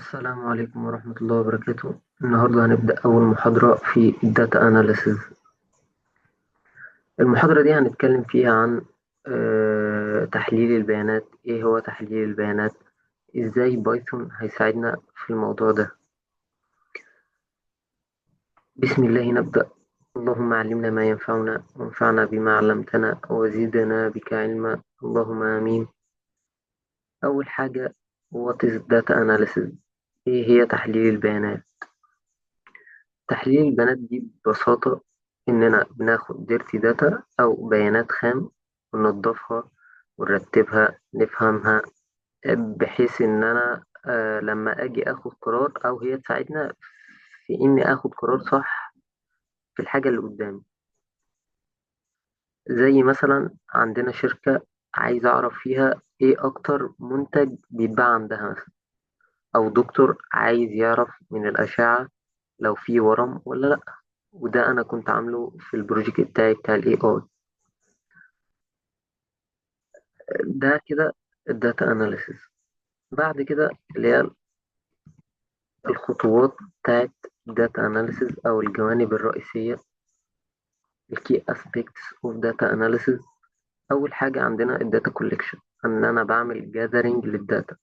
السلام عليكم ورحمة الله وبركاته. النهاردة هنبدأ أول محاضرة في Data Analysis. المحاضرة دي هنتكلم فيها عن تحليل البيانات. إيه هو تحليل البيانات؟ إزاي بايثون هيساعدنا في الموضوع ده؟ بسم الله نبدأ. اللهم علمنا ما ينفعنا وانفعنا بما علمتنا وزدنا بك علما، اللهم آمين. أول حاجة، What is Data Analysis؟ إيه هي تحليل البيانات؟ تحليل البيانات دي ببساطة إننا بناخد ديرتي داتا أو بيانات خام وننضفها ونرتبها نفهمها، بحيث إن أنا لما أجي أخد قرار أو هي تساعدنا في إني أخد قرار صح في الحاجة اللي قدامي. زي مثلا عندنا شركة عايز أعرف فيها إيه أكتر منتج بيتباع عندها مثلا، أو دكتور عايز يعرف من الأشعة لو في ورم ولا لأ. وده أنا كنت عامله في البروجكت بتاعي بتاع ال AI. ده كده الداتا أناليسيس. بعد كده اللي هي الخطوات بتاعت الداتا أناليسيس أو الجوانب الرئيسية، الكي أسبيكتس أوف داتا أناليسيس. أول حاجة عندنا الداتا كوليكشن، إن أنا بعمل جاذرينج للداتا،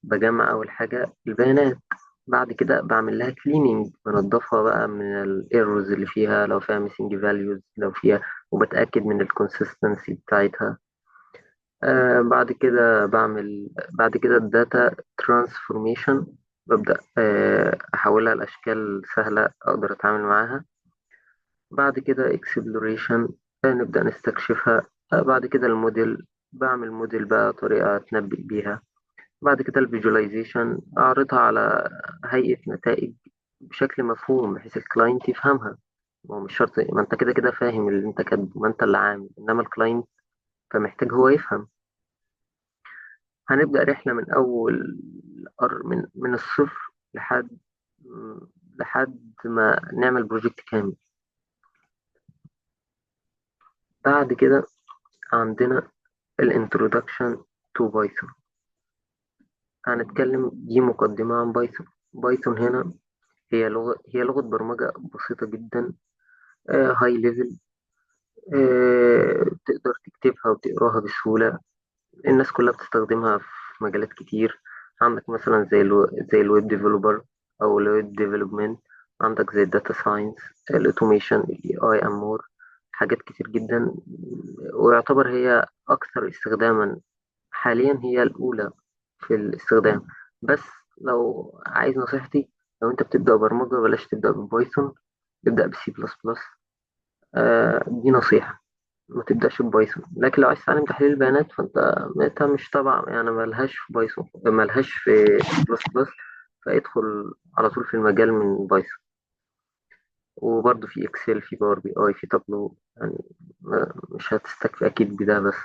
بجمع أول حاجة البيانات. بعد كده بعمل لها كليننج، بنضفها بقى من الايرورز اللي فيها، لو فيها ميسنج فاليوز لو فيها، وبتأكد من الكونسيستنسي بتاعتها. بعد كده الداتا ترانسفورميشن، ببدأ أحولها لأشكال سهلة أقدر أتعامل معاها. بعد كده اكسبلوريشن، نبدأ نستكشفها. بعد كده الموديل، بعمل موديل بقى طريقة أتنبئ بيها. بعد كده الفيجواليزيشن، أعرضها على هيئة نتائج بشكل مفهوم بحيث الكلاينت يفهمها. هو مش شرط، ما انت كده كده فاهم اللي انت كاتبه، ما انت اللي عامل، انما الكلاينت فمحتاج هو يفهم. هنبدأ رحلة من أول من الصفر لحد ما نعمل بروجكت كامل. بعد كده عندنا الانترودكشن تو بايثون. هنتكلم دي مقدمة عن بايثون. بايثون هنا هي لغة برمجة بسيطة جدا، هاي ليفل، تقدر تكتبها وتقراها بسهولة. الناس كلها بتستخدمها في مجالات كتير. عندك مثلا زي الويب ديفلوبر او الويب ديفلوبمنت، عندك زي الداتا ساينس، الاوتوميشن، الاي اي ام مور، حاجات كتير جدا. ويعتبر هي اكثر استخداما حاليا، هي الاولى في الاستخدام. بس لو عايز نصيحتي، لو انت بتبدأ برمجة بلاش تبدأ ببايثون، ابدأ بسي بلس بلس. دي نصيحة، ما تبدأش ببايثون. لكن لو عايز تتعلم تحليل البيانات فانت مش طبعا يعني ملهاش في بايثون، ملهاش في بلس بلس، فادخل على طول في المجال من بايثون. وبرضه في اكسل، في باور بي اي، في تابلو يعني. مش هتستكفي اكيد بده بس.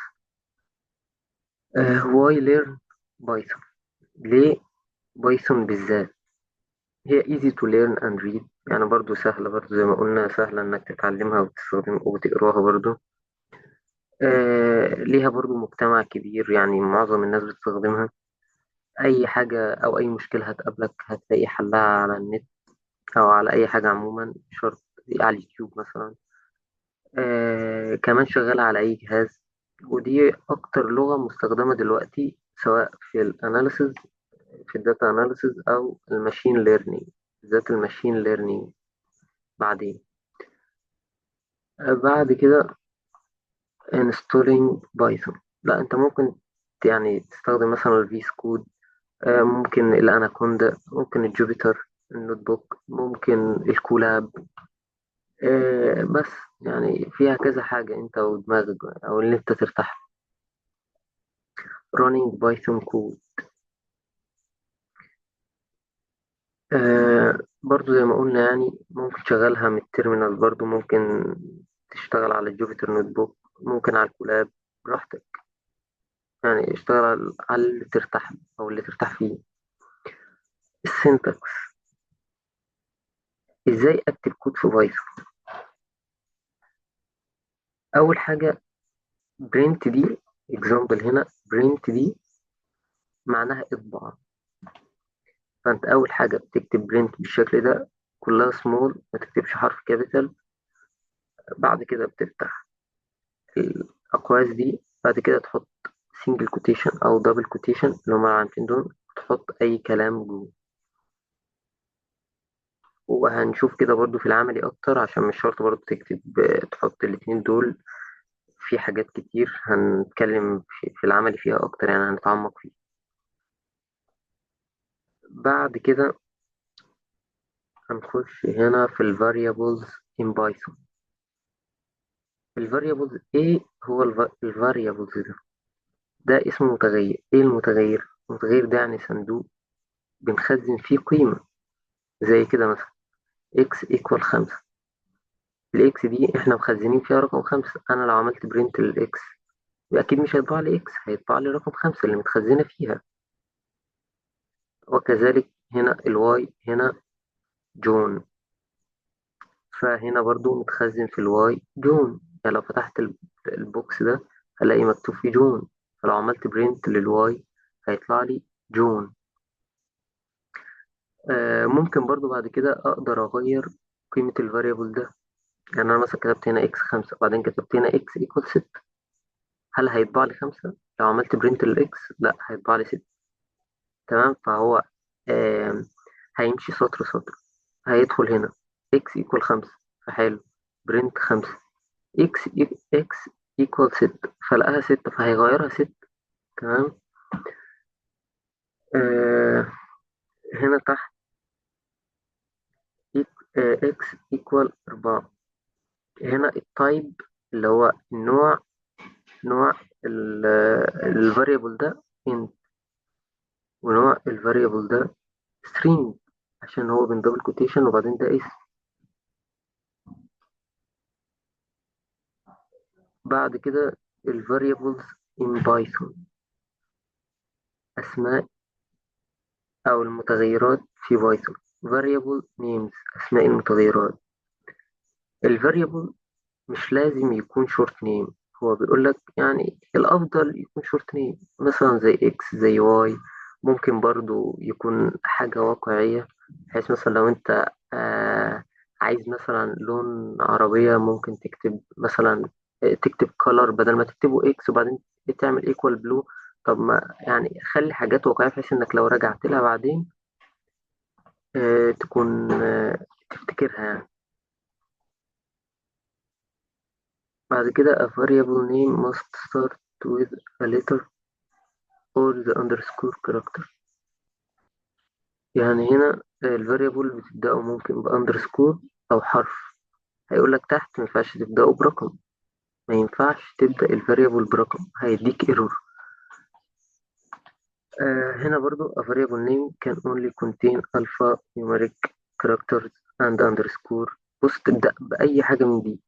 واي ليرن بايثون؟ ليه بايثون بالذات؟ هي easy to learn and read، يعني برضه سهلة، برضه زي ما قلنا سهلة انك تتعلمها وتستخدم وتقراها برضه. ليها برضو مجتمع كبير، يعني معظم الناس بتستخدمها. أي حاجة أو أي مشكلة هتقابلك هتلاقي حلها على النت، أو على أي حاجة عموما، مش شرط على اليوتيوب مثلا. كمان شغالة على أي جهاز. ودي أكتر لغة مستخدمة دلوقتي، سواء في الأناليسز، في الداتا أناليسز، أو الماشين ليرنينج، بالذات الماشين ليرنينج. بعدين بعد كده installing بايثون. لا، أنت ممكن يعني تستخدم مثلا الفيس كود، ممكن الأناكوندا، ممكن الجوبيتر النوت بوك، ممكن الكولاب. بس يعني فيها كذا حاجة انت ودماغك او اللي انت ترتاح له. running بايثون كود، برضو زي ما قلنا، يعني ممكن تشغلها من التيرمينال، برضو ممكن تشتغل على الجوبيتر نوت بوك، ممكن على الكولاب، براحتك. يعني اشتغل على اللي ترتاح له او اللي ترتاح فيه. السنتكس، ازاي اكتب كود في بايثون؟ اول حاجة برنت دي، اكزامبل هنا برنت دي معناها اطبع. فانت اول حاجه بتكتب برنت بالشكل ده، كلها سمول، ما تكتبش حرف كابيتال. بعد كده بتفتح الاقواس دي، بعد كده تحط سنجل كوتيشن او دبل كوتيشن اللي هما العلامتين دول، تحط اي كلام جوه. وهنشوف كده برضو في العملي اكتر، عشان مش شرط برضو تكتب تحط الاتنين دول. في حاجات كتير هنتكلم في العملي فيها اكتر، يعني هنتعمق فيه. بعد كده هنخش هنا في ال variables in Python. ال variables ايه هو ال variables ده اسمه متغير. ايه المتغير؟ المتغير ده يعني صندوق بنخزن فيه قيمة، زي كده مثلا x equal 5. الاكس دي احنا مخزنين فيها رقم 5. انا لو عملت برنت للاكس اكيد مش هيطبع لي اكس، هيطبع لي رقم 5 اللي متخزنة فيها. وكذلك هنا الواي، هنا جون، فهنا برضو متخزن في الواي جون. يعني لو فتحت البوكس ده هلاقي مكتوب فيه جون، فلو عملت برنت للواي هيطلع لي جون. ممكن برضو بعد كده أقدر أغير قيمة الفاريبل ده. يعني أنا مثلا كتبت هنا إكس 5، وبعدين كتبت هنا إكس إيكوال 6، هل هيطبع لي 5؟ لو عملت برنت للإكس لا، هيطبع لي 6. تمام. فهو آه هيمشي سطر سطر. هيدخل هنا إكس إيكوال 5، فحلو، برنت 5. إكس إيكوال 6، فلقاها 6 فهيغيرها 6. تمام. آه هنا تحت إكس إيكوال 4. هنا التايب اللي هو النوع، نوع الفاريبل ده int، ونوع الفاريبل ده string، عشان هو بين دبل كوتيشن وبعدين ده اسم. بعد كده الفاريبلز in Python، أسماء أو المتغيرات في بايثون. variable names، أسماء المتغيرات. الفاريبل مش لازم يكون شورت نيم، هو بيقول لك يعني الأفضل يكون شورت نيم، مثلا زي إكس زي واي. ممكن برضو يكون حاجة واقعية، بحيث مثلا لو أنت عايز مثلا لون عربية، ممكن تكتب مثلا تكتب color بدل ما تكتبه إكس وبعدين تعمل equal blue. طب ما يعني خلي حاجات واقعية، بحيث إنك لو رجعت لها بعدين تكون تفتكرها يعني. بعد كده a variable name must start with a letter or the underscore character. يعني هنا الفاريبل بتبدأه ممكن بأندرسكور أو حرف. هيقول لك تحت ما ينفعش تبدأه برقم، ما ينفعش تبدأ الفاريبل برقم، هيديك ايرور. هنا برضو a variable name can only contain alphanumeric characters and underscore. بص، تبدأ بأي حاجة من دي،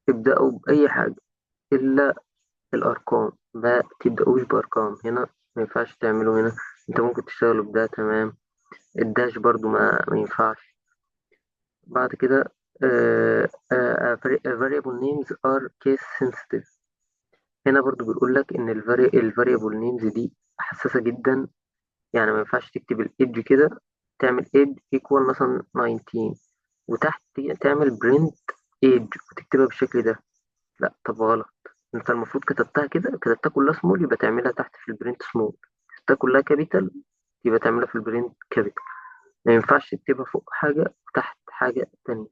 تبدأوا بأي حاجة إلا الأرقام. ما تبدأوش بأرقام هنا، ما ينفعش تعملوا هنا. انت ممكن تشتغلوا بده، تمام. الداش برضو ما ينفعش. بعد كده variable names are case sensitive. هنا برضو بيقول لك ان الفاريبل نيمز دي حساسة جدا. يعني ما ينفعش تكتب الايدج كده، تعمل ايدج ايكوال مثلا 19 وتحت تعمل برنت ايدج وتكتبها بالشكل ده. لا، طب غلط. انت المفروض كتبتها كده، كتبتها كلها سمول، يبقى تعملها تحت في البرنت سمول. كتبتها كلها كابيتال، يبقى تعملها في البرنت كابيتال. ما ينفعش تكتبها فوق حاجة وتحت حاجة تانية.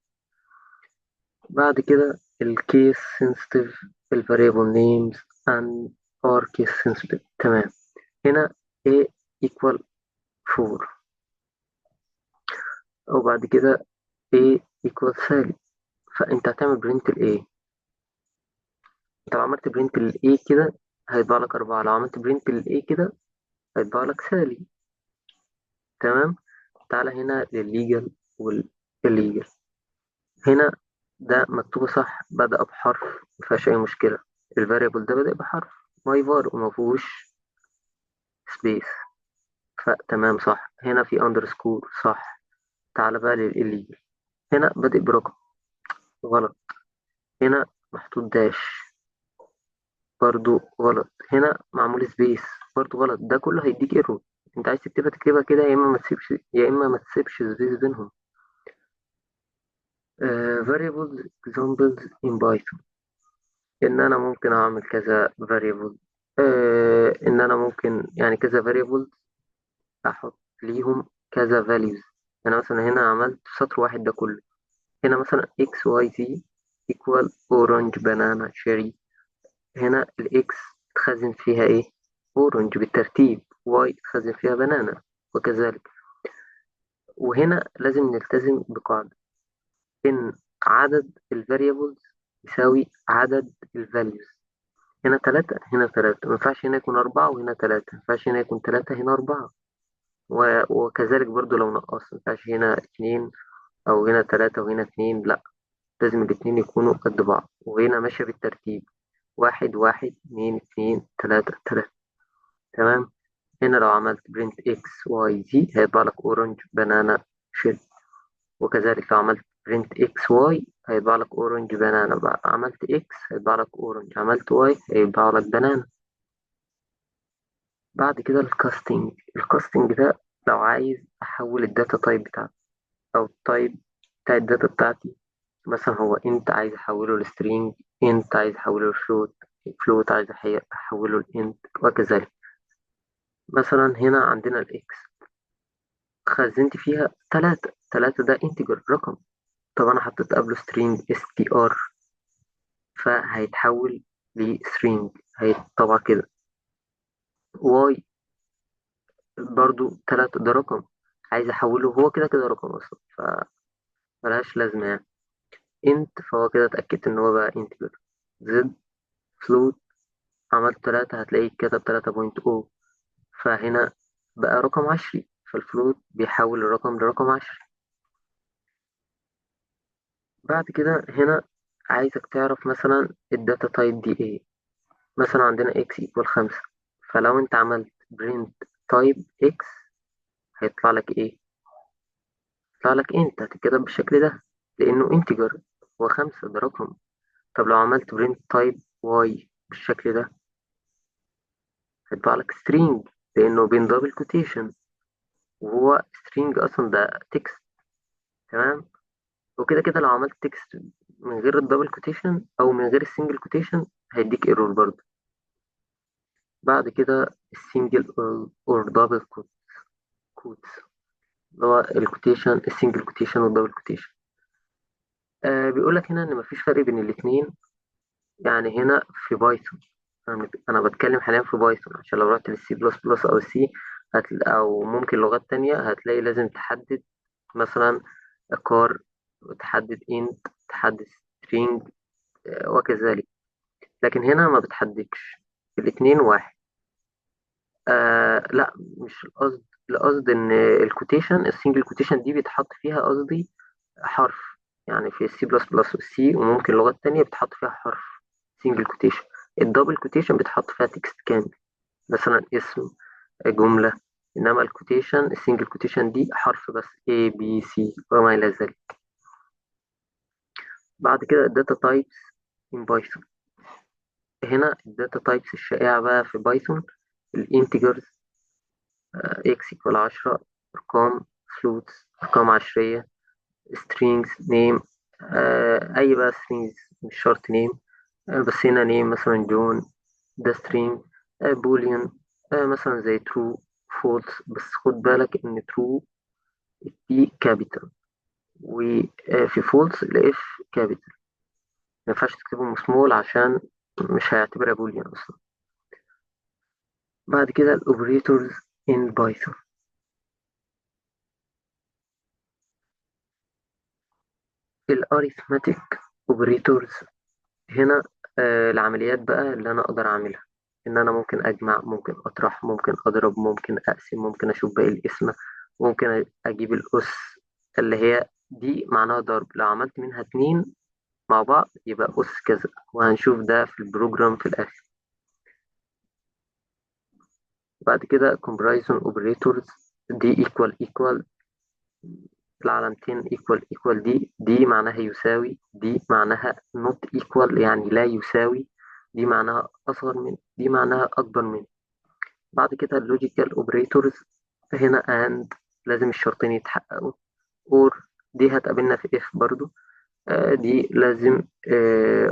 بعد كده الكيس sensitive variable names and are case sensitive. تمام. هنا a equal 4، وبعد كده a equal سالب. فانت هتعمل برنت ال a. انت لو عملت برنت ال a كده هيطبع لك 4، لو عملت برنت ال a كده هيطبع لك سالب. تمام. تعالى هنا للليجل والإليجل. هنا ده مكتوب صح، بدأ بحرف، مفيهاش أي مشكلة. الفاريبل ده بدأ بحرف ماي فار وما فيهوش سبيس، فتمام صح. هنا في اندرسكور، صح. تعالى بقى للإليجل. هنا بادئ برقم، غلط. هنا محطوط داش، برضو غلط. هنا معمول سبيس، برضو غلط. ده كله هيديك ايرور. انت عايز تكتبها تكتبها كده، يا اما ما تسيبش، يا اما ما تسيبش سبيس بينهم. variables examples in Python. ان انا ممكن اعمل كذا variable، ان انا ممكن يعني كذا variable احط ليهم كذا values. انا مثلا هنا عملت سطر واحد ده كله. هنا مثلا x y z equal orange banana cherry. هنا الاكس تخزن فيها ايه؟ اورنج بالترتيب، واي تخزن فيها بنانا، وكذلك. وهنا لازم نلتزم بقاعدة إن عدد ال variables يساوي عدد ال values. هنا تلاتة هنا تلاتة، مينفعش هنا يكون أربعة وهنا تلاتة، مينفعش هنا يكون تلاتة هنا أربعة. وكذلك برضو لو نقص، مينفعش هنا اتنين أو هنا تلاتة وهنا اتنين، لأ، لازم الاتنين يكونوا قد بعض. وهنا ماشية بالترتيب، واحد واحد اتنين اتنين تلاتة تلاتة. تمام. هنا لو عملت برنت اكس واي زي هيطبع لك اورنج بنانا شيل. وكذلك لو عملت برنت اكس واي هيطبع لك اورنج بنانا، بقى عملت اكس هيطبع لك اورنج، عملت واي هيطبع لك بنانا. بعد كده الكاستنج ده لو عايز احول الداتا تايب بتاعتي او التايب بتاع الداتا بتاعتي. مثلا هو انت عايز احوله لسترينج، انت عايز احوله لفلوت، فلوت عايز احوله لانت، وكذلك. مثلا هنا عندنا الاكس خزنت فيها تلاتة، تلاتة ده انتجر رقم. طب أنا حطيت قبله string str، فهيتحول لstring، هيتطبع كده. واي برضو تلاتة ده رقم، عايز أحوله، هو كده كده رقم أصلا فملهاش لازمة يعني. انت فهو كده اتأكدت إن هو بقى انتجر. زد فلوت عملت تلاتة، هتلاقيه كتب 3.0، فهنا بقى رقم 10، فالفلوت بيحول الرقم لرقم 10. بعد كده هنا عايزك تعرف مثلا الداتا تايب دي ايه. مثلا عندنا x equal 5، فلو انت عملت print type x هيطلع لك ايه؟ هيطلع لك انت، هتتكتب بالشكل ده لانه integer، هو 5 ده رقم. طب لو عملت print type y بالشكل ده هيطلع لك string، لانه بين دبل كوتيشن، وهو string اصلا ده text. تمام. وكده كده لو عملت text من غير الدبل كوتيشن او من غير السنجل كوتيشن هيديك ايرور برضه. بعد كده السنجل اور دبل كوتس، اللي هو الكوتيشن، السنجل كوتيشن والدبل كوتيشن. بيقول لك هنا ان مفيش فرق بين الاثنين. يعني هنا في بايثون، انا بتكلم حاليا في بايثون، عشان لو رحت للسي بلس بلس او السي او ممكن لغات تانية هتلاقي لازم تحدد مثلا كار، تحدد انت، تحدد string، وكذلك. لكن هنا ما بتحددش، الاثنين واحد. لا، مش القصد، القصد ان الكوتيشن، السنجل كوتيشن دي بيتحط فيها قصدي حرف. يعني في السي بلس بلس والسي وممكن لغات تانية بتحط فيها حرف سنجل كوتيشن. الدبل كوتيشن بتحط فيها تكست كامل، مثلا اسم، جملة. إنما الكوتيشن، السنجل كوتيشن دي حرف بس A B C وما إلى ذلك. بعد كده الداتا تايبس in بايثون. هنا الداتا تايبس الشائعة بقى في بايثون الانتجرز، x equal 10، أرقام، floats أرقام عشرية، strings name، أي بقى strings مش شرط name، بس هنا name مثلا جون ده string، boolean مثلا زي true false. بس خد بالك إن true دي capital، وفي false ال F capital، ما ينفعش تكتبهم small عشان مش هيعتبرها boolean أصلا. بعد كده ال operators in Python. ال arithmetic operators هنا العمليات بقى اللي أنا أقدر أعملها، إن أنا ممكن أجمع، ممكن أطرح، ممكن أضرب، ممكن أقسم، ممكن أشوف باقي القسمة، ممكن أجيب الأس اللي هي دي معناها ضرب، لو عملت منها اتنين مع بعض يبقى أس كذا، وهنشوف ده في البروجرام في الآخر. بعد كده comparison operators، دي equal العلامتين equal دي معناها يساوي، دي معناها not equal يعني لا يساوي، دي معناها أصغر من، دي معناها أكبر من. بعد كده اللوجيكال اوبريتورز، هنا and لازم الشرطين يتحققوا. or دي هتقابلنا في if برضو. دي لازم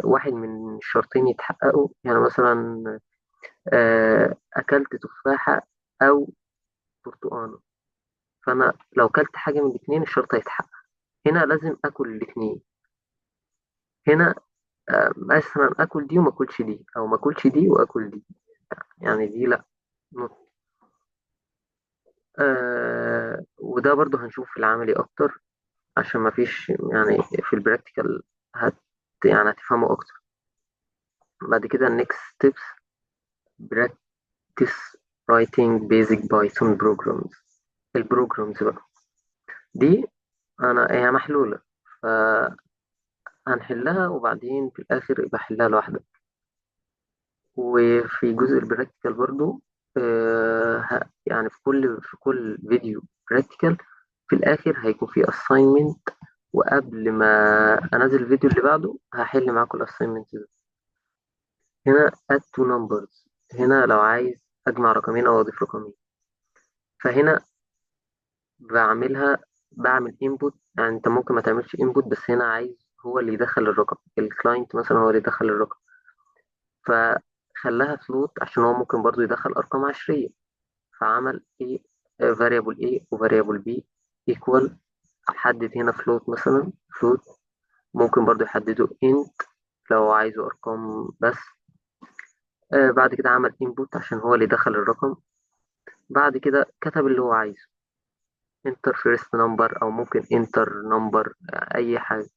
واحد من الشرطين يتحققوا، يعني مثلا أكلت تفاحة أو برتقانة. فأنا لو كلت حاجة من الاتنين الشرط هيتحقق. هنا لازم آكل الاتنين. هنا مثلا آكل دي وما آكلش دي، أو ما آكلش دي وآكل دي، يعني دي لأ. نط. وده برضو هنشوف في العملي أكتر، عشان ما فيش يعني في البراكتيكال هت يعني هتفهمه أكتر. بعد كده next steps: practice writing basic Python programs. البروجرامز بقى دي هي محلولة، فهنحلها وبعدين في الآخر يبقى حلها لوحدك. وفي جزء البراكتيكال برضو يعني في كل فيديو براكتيكال في الآخر هيكون في assignment، وقبل ما أنزل الفيديو اللي بعده هحل معاكم الأساينمنت ده. هنا add two numbers، هنا لو عايز أجمع رقمين أو أضيف رقمين. فهنا بعمل input، يعني أنت ممكن ما تعملش input، بس هنا عايز هو اللي يدخل الرقم، الكلاينت مثلا هو اللي يدخل الرقم. فخلاها فلوت عشان هو ممكن برضو يدخل أرقام عشرية. فعمل إيه؟ variable A و variable B equal. حدد هنا float مثلا float. ممكن برضو يحدده int لو عايزه أرقام بس. بعد كده عمل input عشان هو اللي دخل الرقم. بعد كده كتب اللي هو عايزه enter first number أو ممكن enter number، أي حاجة.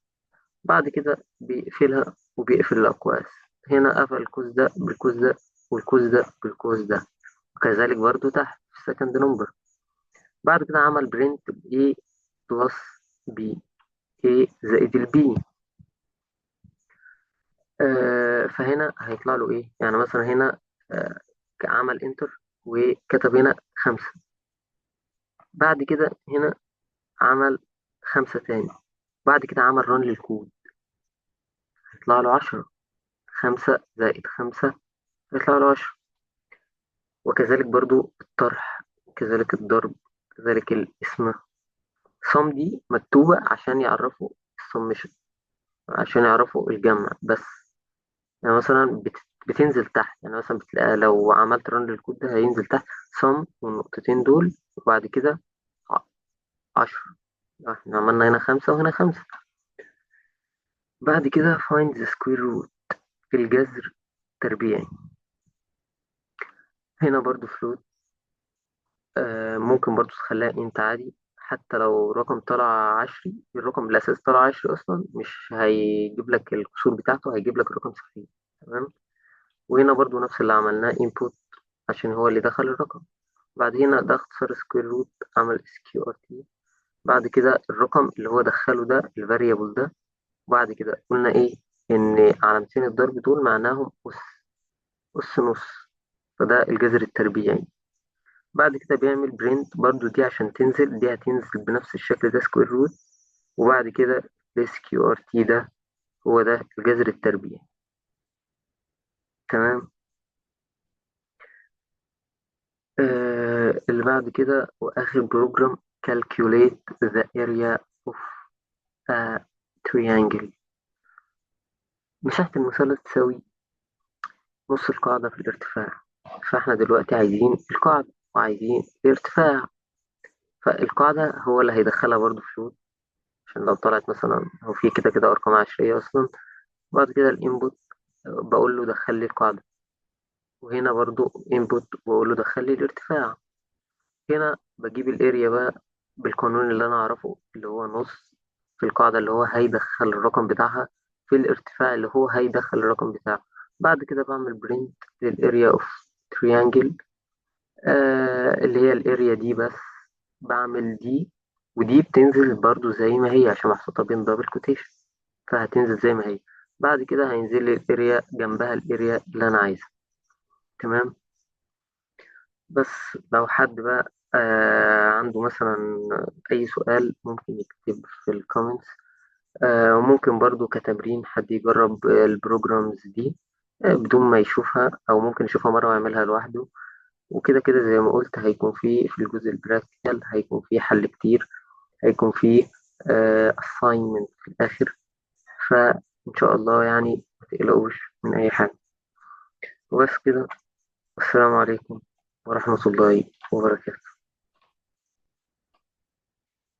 بعد كده بيقفلها وبيقفل الأقواس. هنا قفل القوس ده بالقوس ده، والقوس ده بالقوس ده، وكذلك برضو تحت في second number. بعد كده عمل print A plus B، A زائد البي. فهنا هيطلع له ايه؟ يعني مثلا هنا آه عمل انتر وكتب هنا 5. بعد كده هنا عمل 5 تاني. بعد كده عمل رن للكود، هيطلع له 10. 5 زائد 5 هيطلع له 10. وكذلك برضو الطرح، كذلك الضرب، كذلك القسمة. صم دي مكتوبة عشان يعرفوا السمشن، عشان يعرفوا الجمع بس. يعني مثلا بتنزل تحت، يعني مثلا بتلاقي لو عملت رن للكود ده هينزل تحت صم والنقطتين دول، وبعد كده 10. احنا عملنا هنا 5 وهنا 5. بعد كده find the square root، الجذر تربيعي. هنا برضو فلوت. ممكن برضو تخليها انت عادي، حتى لو رقم طلع 10، الرقم الأساسي طلع 10 أصلا مش هيجيب لك الكسور بتاعته، هيجيب لك الرقم صحيح. تمام. وهنا برضو نفس اللي عملناه input عشان هو اللي دخل الرقم. بعد هنا ده اختصار سكوير روت، عمل اس كيو ار تي. بعد كده الرقم اللي هو دخله ده الفاريبل ده. وبعد كده قلنا ايه؟ ان علامتين الضرب دول معناهم اس نص، فده الجذر التربيعي. بعد كده بيعمل برنت برضو، دي عشان تنزل، دي هتنزل بنفس الشكل ده سكوير روت. وبعد كده الاس كيو ار تي ده هو ده الجذر التربيعي. تمام. اللي بعد كده واخر بروجرام calculate the area of a triangle. مساحة المثلث تساوي نص القاعدة في الارتفاع. فاحنا دلوقتي عايزين القاعدة وعايزين الارتفاع. فالقاعدة هو اللي هيدخلها برضو فلوت، عشان لو طلعت مثلا هو في كده كده أرقام عشرية أصلا. بعد كده الانبوت بقول له دخل لي القاعدة، وهنا برضو انبوت بقول له دخل لي الارتفاع. هنا بجيب الاريا بقى بالقانون اللي أنا أعرفه، اللي هو نص في القاعدة اللي هو هيدخل الرقم بتاعها في الارتفاع اللي هو هيدخل الرقم بتاعه. بعد كده بعمل برنت للاريا اوف تريانجل، اللي هي الاريا دي بس. بعمل دي، ودي بتنزل برضو زي ما هي عشان محطوطة بين دبل كوتيشن، فهتنزل زي ما هي. بعد كده هينزل لي الاريا جنبها الاريا اللي انا عايزها. تمام. بس لو حد بقى عنده مثلا اي سؤال ممكن يكتب في الكومنتس. وممكن برضو كتمرين حد يجرب البروجرامز دي بدون ما يشوفها، او ممكن يشوفها مرة ويعملها لوحده. وكده كده زي ما قلت هيكون في الجزء البراكتيكال هيكون في حل كتير، هيكون في assignment في الآخر. فإن شاء الله يعني ما تقلقوش من أي حاجة. وبس كده. السلام عليكم ورحمة الله وبركاته.